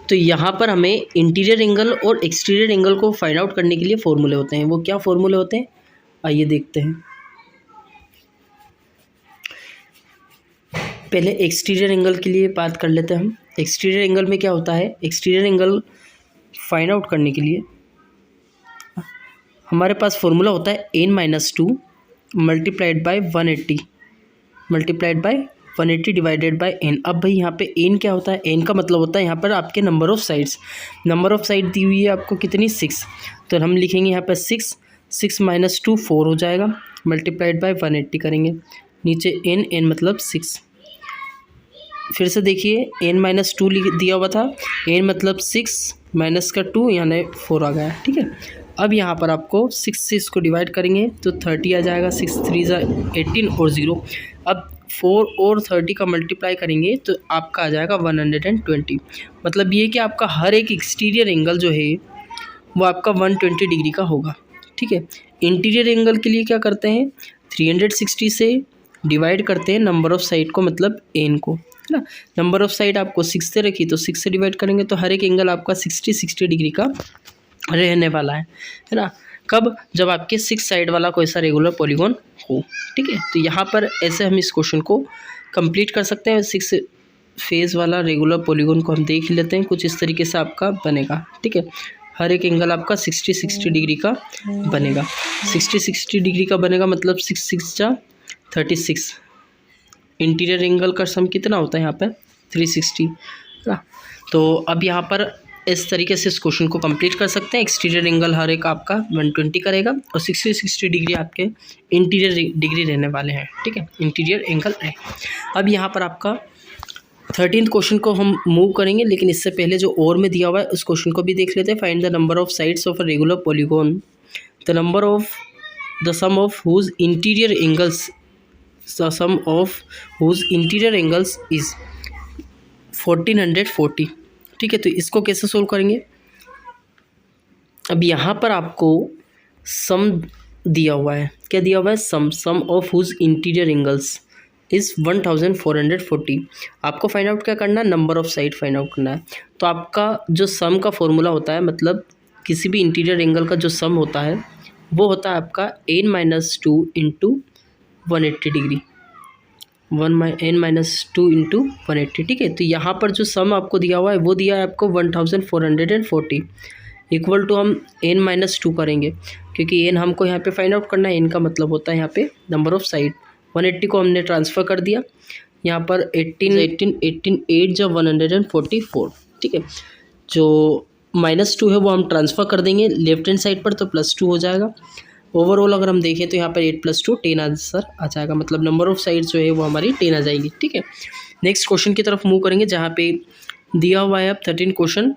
तो यहाँ पर हमें इंटीरियर एंगल और एक्सटीरियर एंगल को फाइंड आउट करने के लिए फॉर्मूले होते हैं। वो क्या फॉर्मूले होते हैं, आइए देखते हैं। पहले एक्सटीरियर एंगल के लिए बात कर लेते हैं हम। एक्सटीरियर एंगल में क्या होता है, एक्सटीरियर एंगल फाइंड आउट करने के लिए हमारे पास फॉर्मूला होता है n-2 multiplied by 180 divided by n। अब भाई यहाँ पे n क्या होता है, n का मतलब होता है यहाँ पर आपके number of sides. Number of side दी हुई है आपको कितनी, 6। तो हम लिखेंगे यहाँ पर 6 -2 4 हो जाएगा, मल्टीप्लाइड बाय 180 करेंगे, नीचे n मतलब 6। फिर से देखिए n-2 दिया हुआ था, n मतलब 6 माइनस का 2 यानी 4 आ गया, ठीक है। अब यहाँ पर आपको 6 से इसको डिवाइड करेंगे तो 30 आ जाएगा, 6 3 18 और 0। अब 4 और 30 का मल्टीप्लाई करेंगे तो आपका आ जाएगा 120। मतलब ये कि आपका हर एक एक्सटीरियर एंगल जो है वो आपका 120 डिग्री का होगा, ठीक है। इंटीरियर एंगल के लिए क्या करते हैं, 360 से डिवाइड करते हैं नंबर ऑफ़ साइड को, मतलब n को, है ना। नंबर ऑफ़ साइड आपको 6 से रखी तो 6 से डिवाइड करेंगे तो हर एक एंगल आपका 60 डिग्री का रहने वाला है ना। कब, जब आपके 6 साइड वाला कोई सा रेगुलर पॉलीगॉन हो, ठीक है। तो यहाँ पर ऐसे हम इस क्वेश्चन को कंप्लीट कर सकते हैं। 6 फेज वाला रेगुलर पॉलीगॉन को हम देख लेते हैं, कुछ इस तरीके से आपका बनेगा, ठीक है। हर एक एंगल आपका 60 डिग्री का बनेगा, 60 डिग्री का बनेगा, मतलब 6 6 जा 36। इंटीरियर एंगल का सम कितना होता है यहाँ पे, 360 ना। तो अब यहाँ पर इस तरीके से इस क्वेश्चन को कंप्लीट कर सकते हैं। एक्सटीरियर एंगल हर एक आपका 120 करेगा और 60 डिग्री आपके इंटीरियर डिग्री रहने वाले हैं, ठीक है, इंटीरियर एंगल है। अब यहाँ पर आपका 13th क्वेश्चन को हम मूव करेंगे, लेकिन इससे पहले जो और में दिया हुआ है उस क्वेश्चन को भी देख लेते हैं। Find the number of sides of a regular polygon, the number of the sum of whose interior angles, the sum of whose interior angles is 1440, ठीक है। तो इसको कैसे सोल्व करेंगे, अब यहाँ पर आपको सम दिया हुआ है, क्या दिया हुआ है, sum of whose interior angles is 1440। आपको फाइंड आउट क्या करना है, number of side find out करना है। तो आपका जो सम का फॉर्मूला होता है, मतलब किसी भी इंटीरियर एंगल का जो सम होता है वो होता है आपका n-2 into 180 degree, n-2 into 180, ठीक है। तो यहाँ पर जो सम आपको दिया हुआ है वो दिया है आपको 1440 इक्वल टू हम n-2 करेंगे, क्योंकि n हमको यहाँ पे फाइंड आउट करना है। n का मतलब होता है यहाँ पे नंबर ऑफ़ साइड। 180 को हमने ट्रांसफ़र कर दिया यहाँ पर 8 जब 144, ठीक है। जो -2 है वो हम ट्रांसफ़र कर देंगे लेफ्ट हैंड साइड पर, तो +2 हो जाएगा। ओवरऑल अगर हम देखें तो यहाँ पर 8 + 2 10 आंसर आ जाएगा, मतलब नंबर ऑफ़ साइड जो है वो हमारी 10 आ जाएगी, ठीक है। नेक्स्ट क्वेश्चन की तरफ मूव करेंगे, जहाँ पे दिया हुआ है अब 13 क्वेश्चन।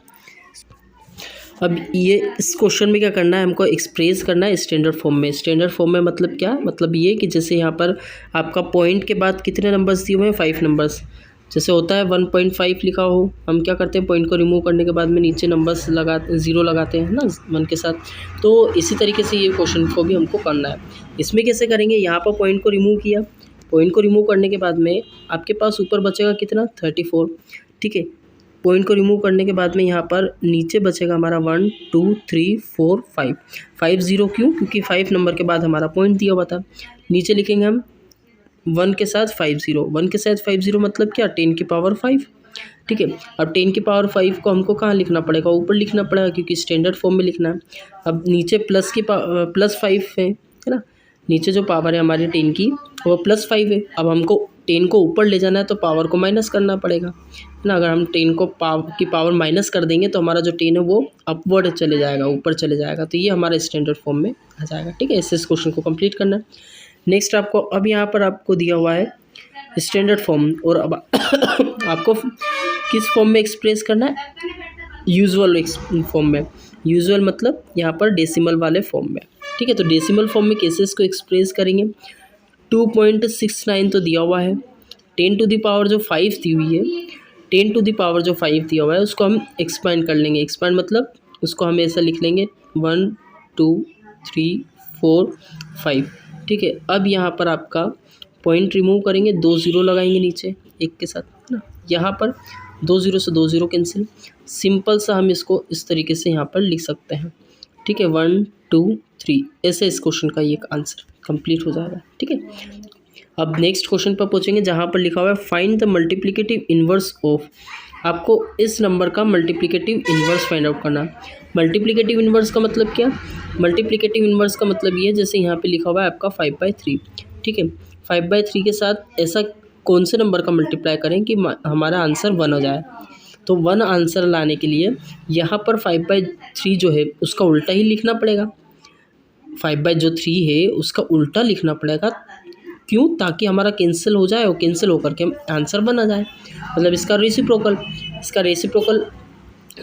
अब ये इस क्वेश्चन में क्या करना है, हमको एक्सप्रेस करना है स्टैंडर्ड फॉर्म में। स्टैंडर्ड फॉर्म में मतलब क्या, मतलब ये कि जैसे यहाँ पर आपका पॉइंट के बाद कितने नंबर्स दिए हुए हैं, 5 नंबर्स। जैसे होता है 1.5 लिखा हो, हम क्या करते हैं, पॉइंट को रिमूव करने के बाद में नीचे नंबर्स लगाते, 0 लगाते हैं ना 1 के साथ। तो इसी तरीके से ये क्वेश्चन को भी हमको करना है। इसमें कैसे करेंगे, यहाँ पर पॉइंट को रिमूव किया, पॉइंट को रिमूव करने के बाद में आपके पास ऊपर बचेगा कितना, 34, ठीक है। पॉइंट को रिमूव करने के बाद में यहाँ पर नीचे बचेगा हमारा 1 2 3 4 5 0, क्यों, क्योंकि 5 नंबर के बाद हमारा पॉइंट दिया हुआ था। नीचे लिखेंगे हम 1 के साथ 50, 1 के साथ 50 मतलब क्या, 10 की पावर 5, ठीक है। अब 10 की पावर 5 को हमको कहाँ लिखना पड़ेगा, ऊपर लिखना पड़ेगा, क्योंकि स्टैंडर्ड फॉर्म में लिखना है। अब नीचे +5 है ना, नीचे जो पावर है हमारी 10 की वो +5 है। अब हमको 10 को ऊपर ले जाना है तो पावर को माइनस करना पड़ेगा, है ना। अगर हम 10 को पावर माइनस कर देंगे तो हमारा जो 10 है वो अपवर्ड चले जाएगा, ऊपर चले जाएगा। तो ये हमारा स्टैंडर्ड फॉर्म में आ जाएगा, ठीक है। इससे इस क्वेश्चन को कंप्लीट करना है। नेक्स्ट आपको अब यहाँ पर आपको दिया हुआ है स्टैंडर्ड फॉर्म, और अब आपको किस फॉर्म में एक्सप्रेस करना है, यूजुअल फॉर्म में। यूजुअल मतलब यहाँ पर डेसिमल वाले फॉर्म में, ठीक है। तो डेसिमल फॉर्म में कैसे इसको एक्सप्रेस करेंगे, 2.69 तो दिया हुआ है, 10 टू द पावर जो 5 दी हुई है, 10 टू द पावर जो 5 दिया हुआ है उसको हम एक्सपांड कर लेंगे। एक्सपांड मतलब उसको हम ऐसा लिख लेंगे 1 2 3 4 5, ठीक है। अब यहाँ पर आपका पॉइंट रिमूव करेंगे, 2 ज़ीरो लगाएंगे नीचे एक के साथ, है ना। यहाँ पर 2 ज़ीरो से 2 ज़ीरो कैंसिल, सिंपल सा हम इसको इस तरीके से यहाँ पर लिख सकते हैं, ठीक है। 1 2 3 ऐसे इस क्वेश्चन का ये आंसर कंप्लीट हो जाएगा, ठीक है। अब नेक्स्ट क्वेश्चन पर पहुँचेंगे जहाँ पर लिखा हुआ है find the multiplicative inverse of. आपको इस नंबर का मल्टीप्लिकेटिव इन्वर्स फाइंड आउट करना। मल्टीप्लिकेटिव इन्वर्स का मतलब क्या? मल्टीप्लिकेटिव इन्वर्स का मतलब ये है जैसे यहाँ पे लिखा हुआ है आपका 5/3, ठीक है। 5/3 के साथ ऐसा कौन से नंबर का मल्टीप्लाई करें कि हमारा आंसर 1 हो जाए। तो 1 आंसर लाने के लिए यहाँ पर 5/3 जो है उसका उल्टा ही लिखना पड़ेगा। 5/3 है उसका उल्टा लिखना पड़ेगा, क्यों? ताकि हमारा कैंसिल हो जाए और कैंसिल होकर के आंसर बना जाए, मतलब इसका रेसिप्रोकल। इसका रेसिप्रोकल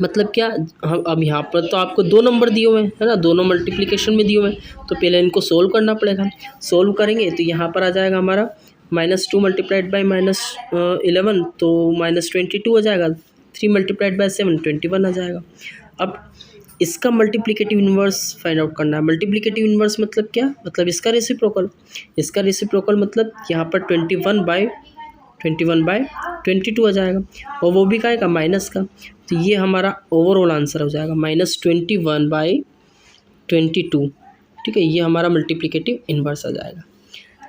मतलब क्या? हम अब यहाँ पर तो आपको 2 नंबर दिए हुए हैं, है ना, दोनों मल्टीप्लिकेशन में दिए हुए हैं, तो पहले इनको सोल्व करना पड़ेगा। सोल्व करेंगे तो यहाँ पर आ जाएगा हमारा -2 मल्टीप्लाइड बाई -11 तो -22 हो जाएगा। 3 मल्टीप्लाइड बाई 7 21 आ जाएगा। अब इसका मल्टीप्लिकेटिव इन्वर्स फाइंड आउट करना है। मल्टीप्लिकेटिव इन्वर्स मतलब क्या? मतलब इसका रेसिप्रोकल। इसका रेसिप्रोकल मतलब यहाँ पर 21/22 आ जाएगा, और वो भी काहे का? माइनस का। तो ये हमारा ओवरऑल आंसर हो जाएगा -21/22, ठीक है। ये हमारा मल्टीप्लिकेटिव इन्वर्स आ जाएगा।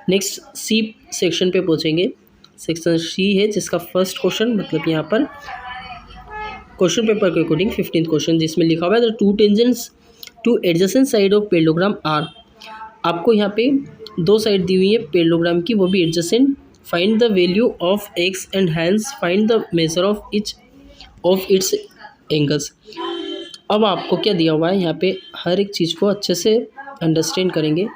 नेक्स्ट सी सेक्शन पे पहुँचेंगे। सेक्शन सी है जिसका फर्स्ट क्वेश्चन, मतलब यहाँ पर क्वेश्चन पेपर के अकॉर्डिंग 15th क्वेश्चन, जिसमें लिखा हुआ है the two tangents to adjacent side of parallelogram are. आपको यहाँ पे 2 साइड दी हुई है पैरेललोग्राम की, वो भी adjacent. Find the value of x and hence find the measure of its angles. अब आपको क्या दिया हुआ है, यहाँ पे हर एक चीज़ को अच्छे से अंडरस्टैंड करेंगे।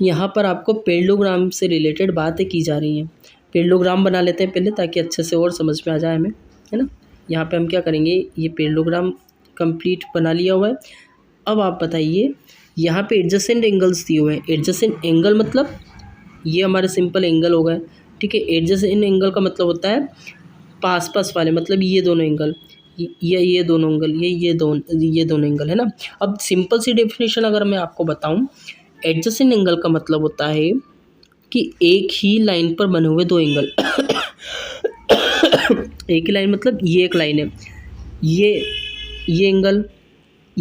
यहाँ पर आपको पैरेललोग्राम से रिलेटेड बातें की जा रही हैं। पैरेललोग्राम बना लेते हैं पहले, ताकि अच्छे से और समझ में आ जाए हमें, है ना। यहाँ पे हम क्या करेंगे, ये पैरेललोग्राम कंप्लीट बना लिया हुआ है। अब आप बताइए, यहाँ पे एडजेसेंट एंगल्स दिए हुए हैं। एडजेसेंट एंगल मतलब ये हमारे सिंपल एंगल हो गए, ठीक है। एडजेसेंट एंगल का मतलब होता है पास पास वाले, मतलब ये दोनों एंगल, ये दोनों एंगल, ये दोनों एंगल, है ना। अब सिंपल सी डेफिनेशन अगर मैं आपको बताऊँ, एडजेसेंट एंगल का मतलब होता है कि एक ही लाइन पर बने हुए 2 एंगल। एक ही लाइन मतलब ये एक लाइन है, ये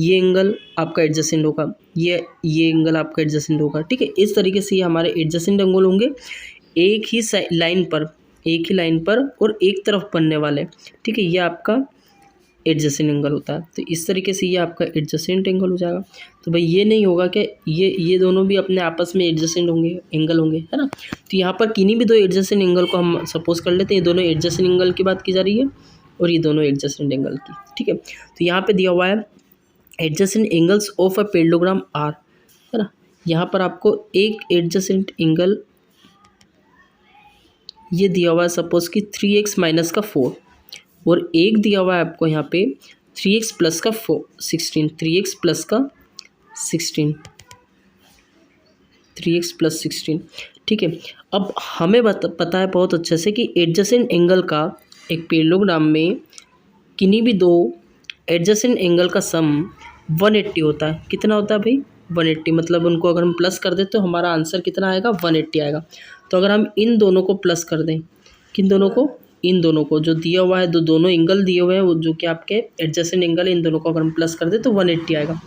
एंगल आपका एडजेसेंट होगा, ये एंगल आपका एडजेसेंट होगा, ठीक है। इस तरीके से ये हमारे एडजेसेंट एंगल होंगे, एक ही लाइन पर और एक तरफ बनने वाले, ठीक है। ये आपका एडजेसेंट एंगल होता है। तो इस तरीके से ये आपका एडजेसेंट एंगल हो जाएगा। तो भाई ये नहीं होगा कि ये दोनों भी अपने आपस में एडजेसेंट होंगे, एंगल होंगे, है ना। तो यहाँ पर किन्हीं भी 2 एडजेसेंट एंगल को हम सपोज कर लेते हैं, ये दोनों एडजेसेंट एंगल की बात की जा रही है और ये दोनों एडजेसेंट एंगल की, ठीक है। तो यहाँ पर दिया हुआ है adjacent angles of a parallelogram are, है ना। यहाँ पर आपको एक एडजेसेंट एंगल ये दिया हुआ है सपोज कि 3x माइनस का 4, और एक दिया हुआ है आपको यहाँ पे 3x प्लस का 16, 3x प्लस 16, ठीक है। अब हमें पता है बहुत अच्छे से कि एडजेसेंट एंगल का एक पैरेललोग्राम में किन्हीं भी 2 एडजेसेंट एंगल का सम 180 होता है। कितना होता है भाई? 180। मतलब उनको अगर हम प्लस कर दें तो हमारा आंसर कितना आएगा? 180 आएगा। तो अगर हम इन दोनों को प्लस कर दें, किन दोनों को? इन दोनों को, जो दिया हुआ है, दोनों एंगल दिए हुए हैं वो जो कि आपके एडजेसेंट एंगल है, इन दोनों को अगर हम प्लस कर दें तो 180 आएगा।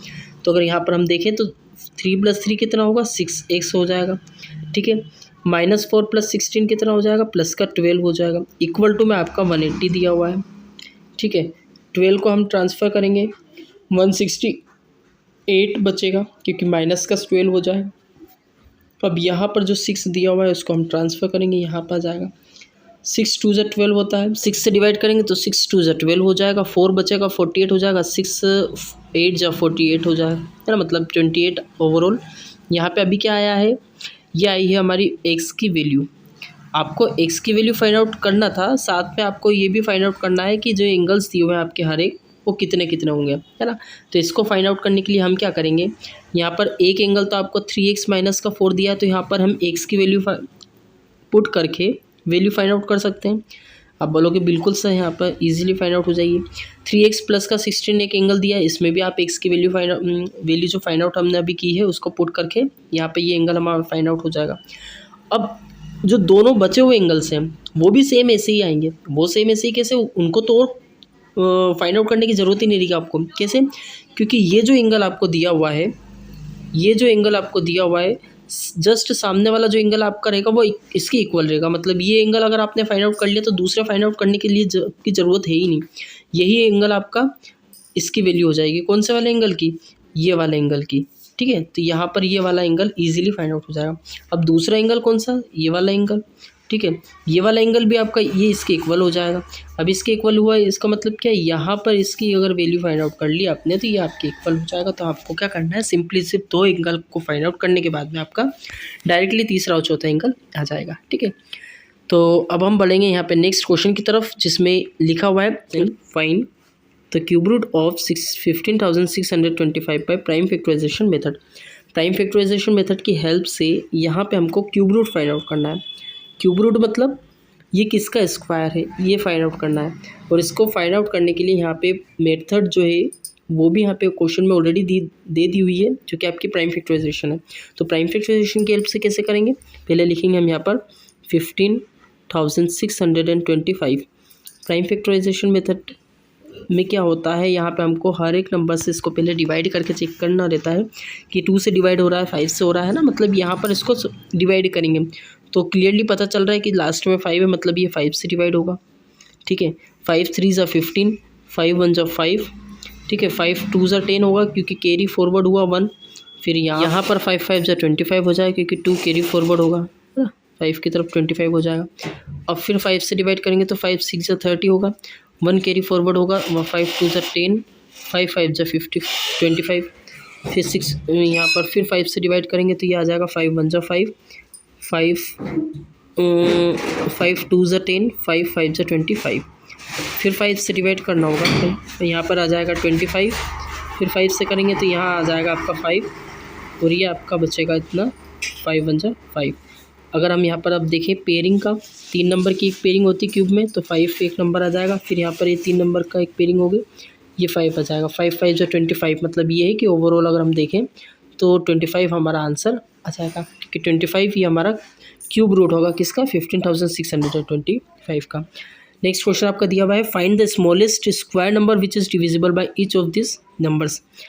तो अगर यहाँ पर हम देखें तो 3 + 3 कितना होगा? 6x हो जाएगा, ठीक है। -4 + 16 कितना हो जाएगा? प्लस का 12 हो जाएगा, इक्वल टू में आपका 180 दिया हुआ है, ठीक है। 12 को हम ट्रांसफ़र करेंगे 168 बचेगा, क्योंकि माइनस का 12 हो जाएगा। अब यहाँ पर जो 6 दिया हुआ है उसको हम ट्रांसफ़र करेंगे, यहाँ पर आ जाएगा 6 2 = 12 होता है। 6 से डिवाइड करेंगे तो 6 2 = 12 हो जाएगा, 4 बचेगा 48 हो जाएगा, 6 8 = 48 हो जाएगा, है ना। मतलब 28 ओवरऑल। यहाँ पे अभी क्या आया है? ये आई है हमारी x की वैल्यू। आपको x की वैल्यू फाइंड आउट करना था, साथ में आपको ये भी फाइंड आउट करना है कि जो एंगल्स दिए हुए हैं आपके हर एक, वो कितने कितने होंगे, है ना। तो इसको फाइंड आउट करने के लिए हम क्या करेंगे, यहाँ पर एक एंगल तो आपको 3x माइनस का 4 दिया है, तो यहाँ पर हम x की वैल्यू पुट करके वैल्यू फाइंड आउट कर सकते हैं। आप बोलोगे बिल्कुल सही, यहाँ पर इजीली फाइंड आउट हो जाएगी। 3x प्लस का 16 एक एंगल दिया है, इसमें भी आप x की वैल्यू जो फाइंड आउट हमने अभी की है उसको पुट करके यहाँ पे ये एंगल हमारा फाइंड आउट हो जाएगा। अब जो दोनों बचे हुए एंगल्स हैं वो भी सेम ऐसे ही आएंगे। वो सेम ऐसे ही कैसे, उनको तो और फाइंड आउट करने की ज़रूरत ही नहीं रहेगी आपको। कैसे? क्योंकि ये जो एंगल आपको दिया हुआ है, ये जो एंगल आपको दिया हुआ है, जस्ट सामने वाला जो एंगल आपका रहेगा वो इसके इक्वल रहेगा। मतलब ये एंगल अगर आपने फाइंड आउट कर लिया तो दूसरा फाइंड आउट करने के लिए की ज़रूरत है ही नहीं। यही एंगल आपका इसकी वैल्यू हो जाएगी। कौन से वाले एंगल की? ये वाले एंगल की। ठीक है, तो यहाँ पर ये वाला एंगल ईजिली फाइंड आउट हो जाएगा। अब दूसरा एंगल कौन सा? ये वाला एंगल। ठीक है, ये वाला एंगल भी आपका ये इसके इक्वल हो जाएगा। अब इसके इक्वल हुआ, इसका मतलब क्या है, यहाँ पर इसकी अगर वैल्यू फाइंड आउट कर ली आपने तो ये आपके इक्वल हो जाएगा। तो आपको क्या करना है, सिंपली सिर्फ दो एंगल को फाइंड आउट करने के बाद में आपका डायरेक्टली तीसरा और चौथा एंगल आ जाएगा। ठीक है, तो अब हम बढ़ेंगे यहाँ पे नेक्स्ट क्वेश्चन की तरफ, जिसमें लिखा हुआ है find the cube root of 15,625 by prime factorisation method. Prime factorisation method की हेल्प से यहाँ पे हमको क्यूब रूट फाइंड आउट करना है। क्यूब रूट मतलब ये किसका स्क्वायर है, ये फाइंड आउट करना है। और इसको फाइंड आउट करने के लिए यहाँ पे मेथड जो है वो भी यहाँ पे क्वेश्चन में ऑलरेडी दे दी हुई है, जो कि आपकी प्राइम फैक्टराइजेशन है। तो प्राइम फैक्टराइजेशन की हेल्प से कैसे करेंगे, पहले लिखेंगे हम यहाँ पर 15,625। प्राइम फैक्टराइजेशन मेथड में क्या होता है, यहाँ पे हमको हर एक नंबर से इसको पहले डिवाइड करके चेक करना रहता है कि 2 से डिवाइड हो रहा है, 5 से हो रहा है ना। मतलब यहाँ पर इसको डिवाइड करेंगे तो क्लियरली पता चल रहा है कि लास्ट में 5 है, मतलब ये 5 से डिवाइड होगा। ठीक है, 5 3 ज़ा 15, 5 1 ज़ा 5। ठीक है, 5 2 ज़ा 10 होगा क्योंकि कैरी फॉरवर्ड हुआ 1। फिर यहाँ पर 5 5 ज़ा 25 हो जाएगा क्योंकि 2 कैरी फॉरवर्ड होगा, 5 की तरफ 25 हो जाएगा। अब फिर 5 से डिवाइड करेंगे तो 5 6 ज़ा 30 होगा, 1 कैरी फॉरवर्ड होगा, 5 2 ज़ा 10, 5 5 ज़ा 25। फिर 6 यहाँ पर फिर 5 से डिवाइड करेंगे तो ये आ जाएगा 5 1 ज़ा 5, 5 2 ज़ा 10, 5 5 ज़ा 25। फिर 5 से डिवाइड करना होगा तो यहाँ पर आ जाएगा 25। फिर 5 से करेंगे तो यहाँ आ जाएगा आपका 5 और ये आपका बचेगा इतना 5 1 ज़ा 5। अगर हम यहाँ पर अब देखें पेयरिंग का, 3 नंबर की एक पेयरिंग होती है क्यूब में, तो 5 एक नंबर आ जाएगा। फिर यहाँ पर ये 3 नंबर का एक पेयरिंग होगी, ये 5 आ जाएगा। 5 5 ज़ा 25, मतलब ये है कि ओवरऑल अगर हम देखें तो 25 हमारा आंसर आ जाएगा, क्योंकि 25 ये हमारा क्यूब रूट होगा किसका, 15,625 का। नेक्स्ट क्वेश्चन आपका दिया हुआ है, find the smallest square number which is divisible by each of this numbers.